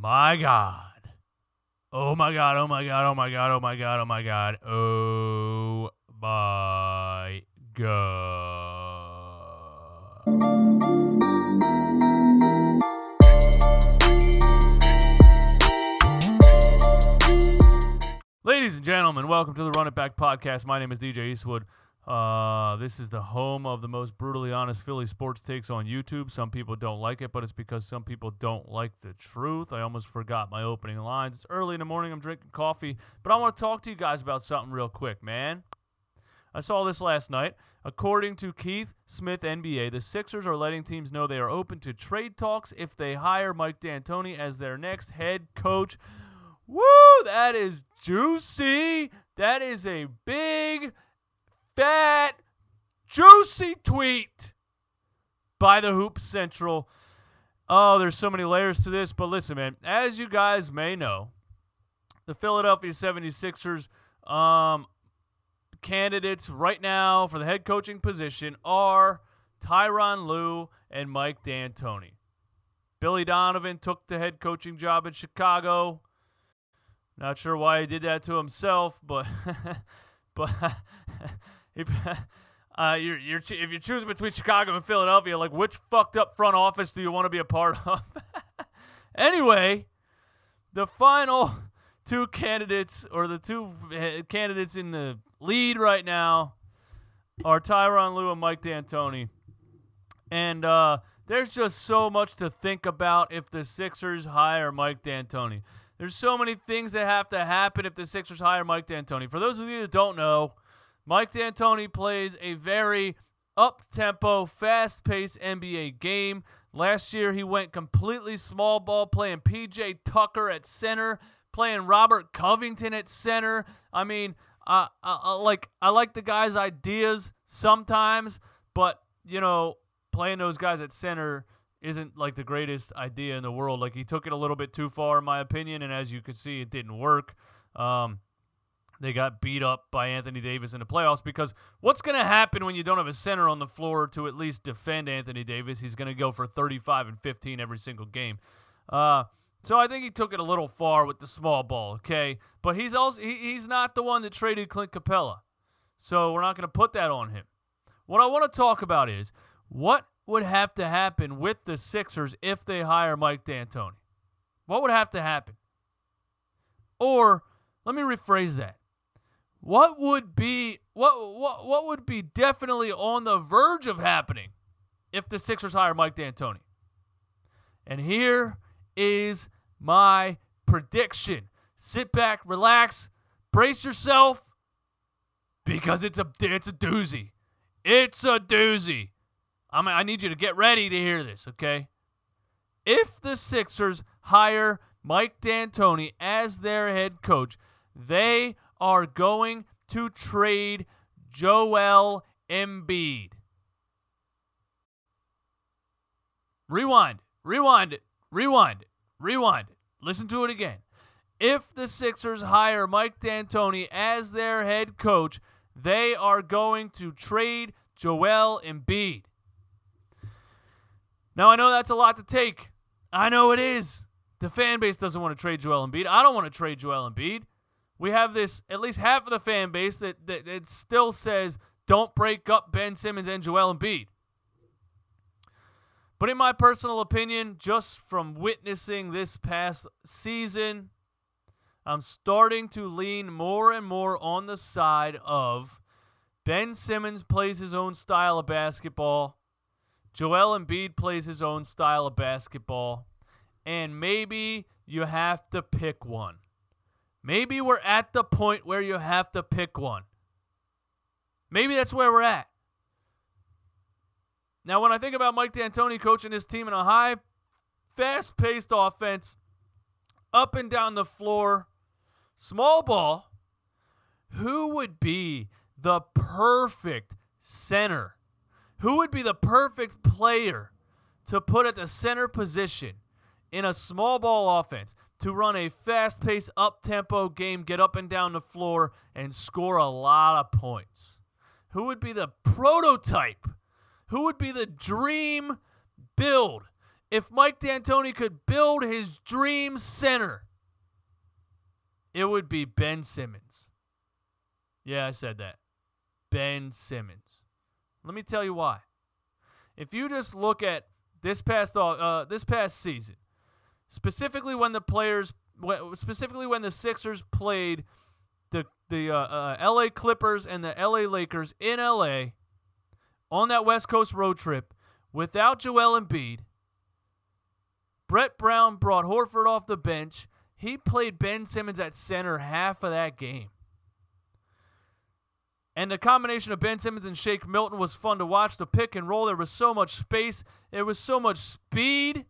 my God. Oh my God, oh my God, oh my God, oh my God, oh my God, oh my God. Ladies and gentlemen, welcome to the Run It Back Podcast. My name is DJ Eastwood. This is the home of the most brutally honest Philly sports takes on YouTube. Some people don't like it, but it's because some people don't like the truth. I almost forgot my opening lines. It's early in the morning. I'm drinking coffee, but I want to talk to you guys about something real quick, man. I saw this last night. According to Keith Smith, NBA, the Sixers are letting teams know they are open to trade talks if they hire Mike D'Antoni as their next head coach. Woo! That is juicy. That is a big, fat, juicy tweet by the Hoop Central. Oh, there's so many layers to this. But listen, man, as you guys may know, the Philadelphia 76ers candidates right now for the head coaching position are Tyronn Lue and Mike D'Antoni. Billy Donovan took the head coaching job in Chicago. Not sure why he did that to himself, but if you're choosing between Chicago and Philadelphia, like which fucked up front office do you want to be a part of? Anyway, the final two candidates, or the two candidates in the lead right now, are Tyronn Lue and Mike D'Antoni. And there's just so much to think about if the Sixers hire Mike D'Antoni. There's so many things that have to happen if the Sixers hire Mike D'Antoni. For those of you that don't know, Mike D'Antoni plays a very up-tempo, fast-paced NBA game. Last year, he went completely small ball, playing P.J. Tucker at center, playing Robert Covington at center. I mean, I like the guy's ideas sometimes, but, you know, playing those guys at center isn't like the greatest idea in the world. Like, he took it a little bit too far, in my opinion, and as you can see, it didn't work. They got beat up by Anthony Davis in the playoffs, because what's going to happen when you don't have a center on the floor to at least defend Anthony Davis? He's going to go for 35 and 15 every single game. So I think he took it a little far with the small ball, okay? But he's not the one that traded Clint Capella, so we're not going to put that on him. What I want to talk about is what would have to happen with the Sixers if they hire Mike D'Antoni. What would have to happen? Or let me rephrase that. What would be definitely on the verge of happening if the Sixers hire Mike D'Antoni? And here is my prediction. Sit back, relax, brace yourself, because it's a doozy. It's a doozy. I need you to get ready to hear this, okay? If the Sixers hire Mike D'Antoni as their head coach, they are going to trade Joel Embiid. Rewind. Listen to it again. If the Sixers hire Mike D'Antoni as their head coach, they are going to trade Joel Embiid. Now, I know that's a lot to take. I know it is. The fan base doesn't want to trade Joel Embiid. I don't want to trade Joel Embiid. We have this, at least half of the fan base that still says, don't break up Ben Simmons and Joel Embiid. But in my personal opinion, just from witnessing this past season, I'm starting to lean more and more on the side of Ben Simmons plays his own style of basketball, Joel Embiid plays his own style of basketball, and maybe you have to pick one. Maybe we're at the point where you have to pick one. Maybe that's where we're at. Now, when I think about Mike D'Antoni coaching his team in a high, fast-paced offense, up and down the floor, small ball, who would be the perfect center? Who would be the perfect player to put at the center position in a small ball offense to run a fast-paced, up-tempo game, get up and down the floor, and score a lot of points? Who would be the prototype? Who would be the dream build If Mike D'Antoni could build his dream center, it would be Ben Simmons. Yeah, I said that. Ben Simmons. Let me tell you why. If you just look at this past season, specifically when the Sixers played the LA Clippers and the LA Lakers in LA on that West Coast road trip without Joel Embiid, Brett Brown brought Horford off the bench. He played Ben Simmons at center half of that game. And the combination of Ben Simmons and Shake Milton was fun to watch. The pick and roll, there was so much space. There was so much speed.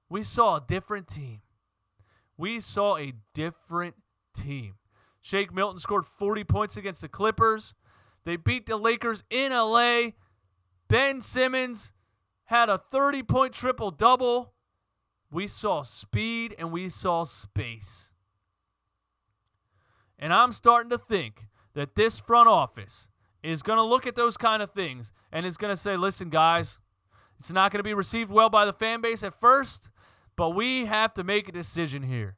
We saw a different team. Shake Milton scored 40 points against the Clippers. They beat the Lakers in LA. Ben Simmons had a 30-point triple-double. We saw speed and we saw space. And I'm starting to think that this front office is going to look at those kind of things and is going to say, listen, guys, it's not going to be received well by the fan base at first, but we have to make a decision here.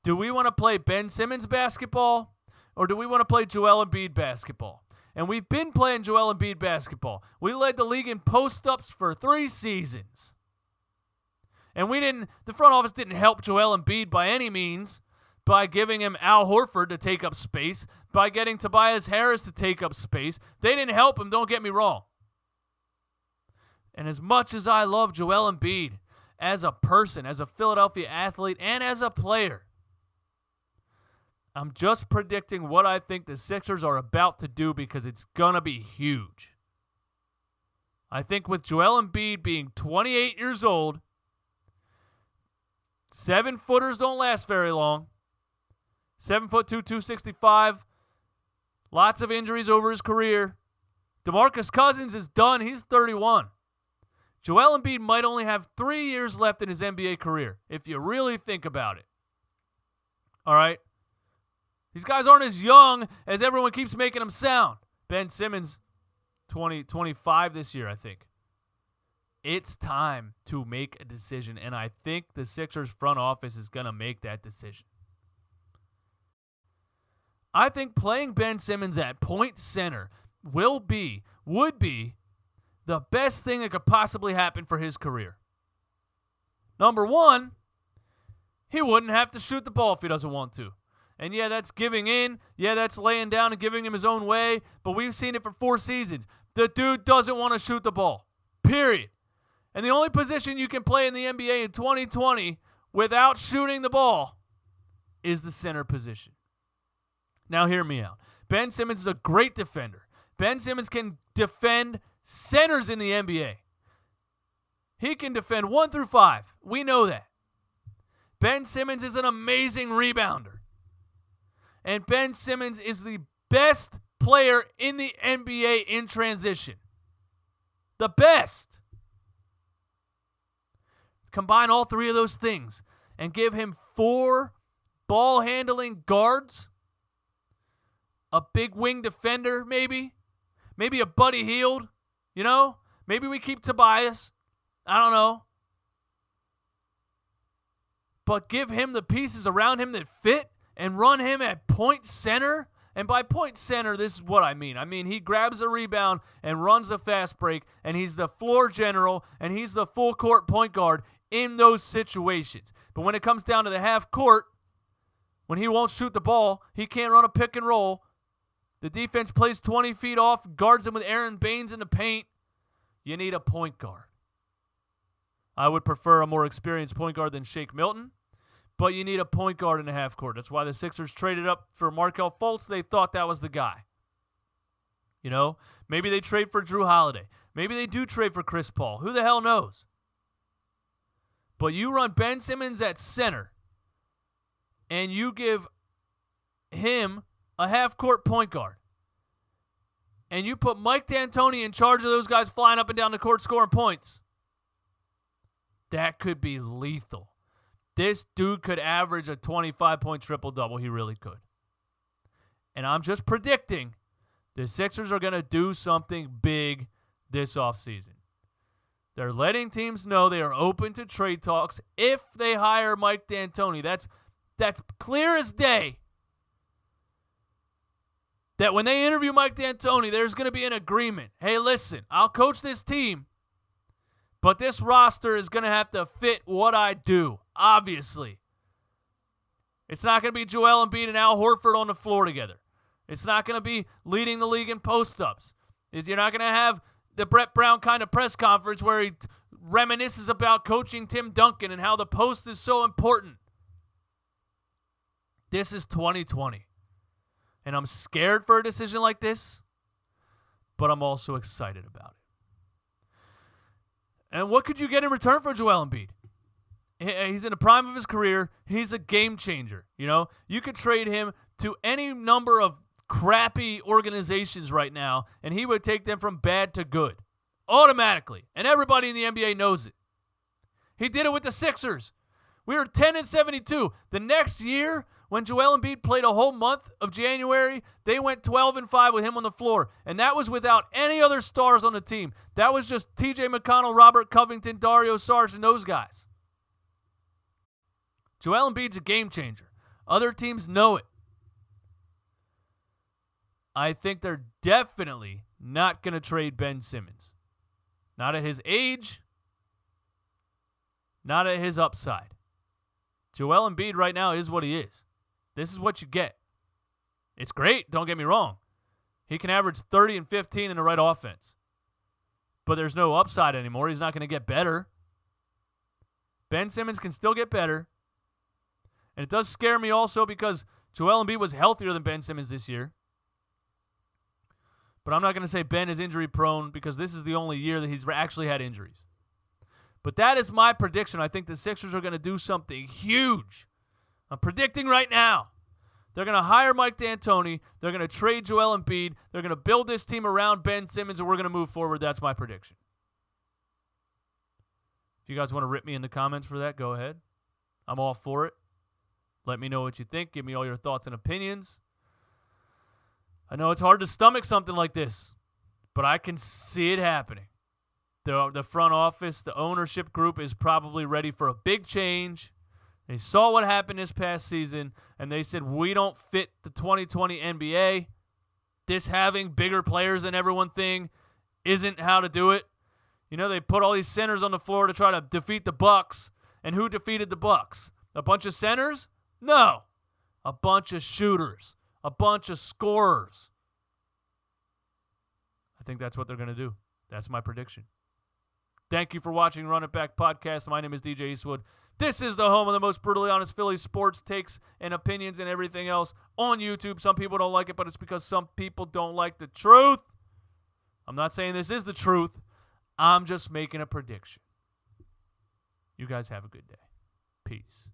Do we want to play Ben Simmons basketball or do we want to play Joel Embiid basketball? And we've been playing Joel Embiid basketball. We led the league in post-ups for 3 seasons. And the front office didn't help Joel Embiid by any means by giving him Al Horford to take up space, by getting Tobias Harris to take up space. They didn't help him, don't get me wrong. And as much as I love Joel Embiid as a person, as a Philadelphia athlete, and as a player, I'm just predicting what I think the Sixers are about to do because it's going to be huge. I think with Joel Embiid being 28 years old, 7-footers don't last very long. 7'2", 265. Lots of injuries over his career. DeMarcus Cousins is done. He's 31. Joel Embiid might only have 3 years left in his NBA career, if you really think about it. All right? These guys aren't as young as everyone keeps making them sound. Ben Simmons, 25 this year, I think. It's time to make a decision, and I think the Sixers front office is going to make that decision. I think playing Ben Simmons at point center would be the best thing that could possibly happen for his career. Number one, he wouldn't have to shoot the ball if he doesn't want to. And yeah, that's giving in. Yeah, that's laying down and giving him his own way. But we've seen it for 4 seasons. The dude doesn't want to shoot the ball. Period. And the only position you can play in the NBA in 2020 without shooting the ball is the center position. Now hear me out. Ben Simmons is a great defender. Ben Simmons can defend centers in the NBA. He can defend 1 through 5. We know that. Ben Simmons is an amazing rebounder. And Ben Simmons is the best player in the NBA in transition. The best. Combine all 3 of those things and give him 4 ball-handling guards, a big wing defender maybe a Buddy Hield, maybe we keep Tobias, I don't know. But give him the pieces around him that fit and run him at point center. And by point center, this is what I mean. I mean, he grabs a rebound and runs the fast break, and he's the floor general, and he's the full court point guard in those situations. But when it comes down to the half court, when he won't shoot the ball, he can't run a pick and roll. The defense plays 20 feet off, guards him with Aaron Baines in the paint. You need a point guard. I would prefer a more experienced point guard than Shake Milton, but you need a point guard in the half court. That's why the Sixers traded up for Markelle Fultz. They thought that was the guy. Maybe they trade for Drew Holiday. Maybe they do trade for Chris Paul. Who the hell knows? But you run Ben Simmons at center, and you give him a half-court point guard, and you put Mike D'Antoni in charge of those guys flying up and down the court scoring points, that could be lethal. This dude could average a 25-point triple-double. He really could. And I'm just predicting the Sixers are going to do something big this offseason. They're letting teams know they are open to trade talks if they hire Mike D'Antoni. That's clear as day. That when they interview Mike D'Antoni, there's going to be an agreement. Hey, listen, I'll coach this team, but this roster is going to have to fit what I do, obviously. It's not going to be Joel Embiid and Al Horford on the floor together. It's not going to be leading the league in post-ups. You're not going to have the Brett Brown kind of press conference where he reminisces about coaching Tim Duncan and how the post is so important. This is 2020. And I'm scared for a decision like this, but I'm also excited about it. And what could you get in return for Joel Embiid? He's in the prime of his career. He's a game changer. You know, you could trade him to any number of crappy organizations right now, and he would take them from bad to good automatically. And everybody in the NBA knows it. He did it with the Sixers. We were 10-72. The next year, when Joel Embiid played a whole month of January, they went 12-5 with him on the floor. And that was without any other stars on the team. That was just TJ McConnell, Robert Covington, Dario Saric, and those guys. Joel Embiid's a game changer. Other teams know it. I think they're definitely not going to trade Ben Simmons. Not at his age. Not at his upside. Joel Embiid right now is what he is. This is what you get. It's great, don't get me wrong. He can average 30 and 15 in the right offense. But there's no upside anymore. He's not going to get better. Ben Simmons can still get better. And it does scare me also because Joel Embiid was healthier than Ben Simmons this year. But I'm not going to say Ben is injury prone because this is the only year that he's actually had injuries. But that is my prediction. I think the Sixers are going to do something huge. I'm predicting right now. They're going to hire Mike D'Antoni. They're going to trade Joel Embiid. They're going to build this team around Ben Simmons, and we're going to move forward. That's my prediction. If you guys want to rip me in the comments for that, go ahead. I'm all for it. Let me know what you think. Give me all your thoughts and opinions. I know it's hard to stomach something like this, but I can see it happening. The front office, the ownership group is probably ready for a big change. They saw what happened this past season, and they said, we don't fit the 2020 NBA. This having bigger players than everyone thing isn't how to do it. You know, they put all these centers on the floor to try to defeat the Bucks. And who defeated the Bucks? A bunch of centers? No. A bunch of shooters. A bunch of scorers. I think that's what they're going to do. That's my prediction. Thank you for watching Run It Back Podcast. My name is DJ Eastwood. This is the home of the most brutally honest Philly sports takes and opinions and everything else on YouTube. Some people don't like it, but it's because some people don't like the truth. I'm not saying this is the truth. I'm just making a prediction. You guys have a good day. Peace.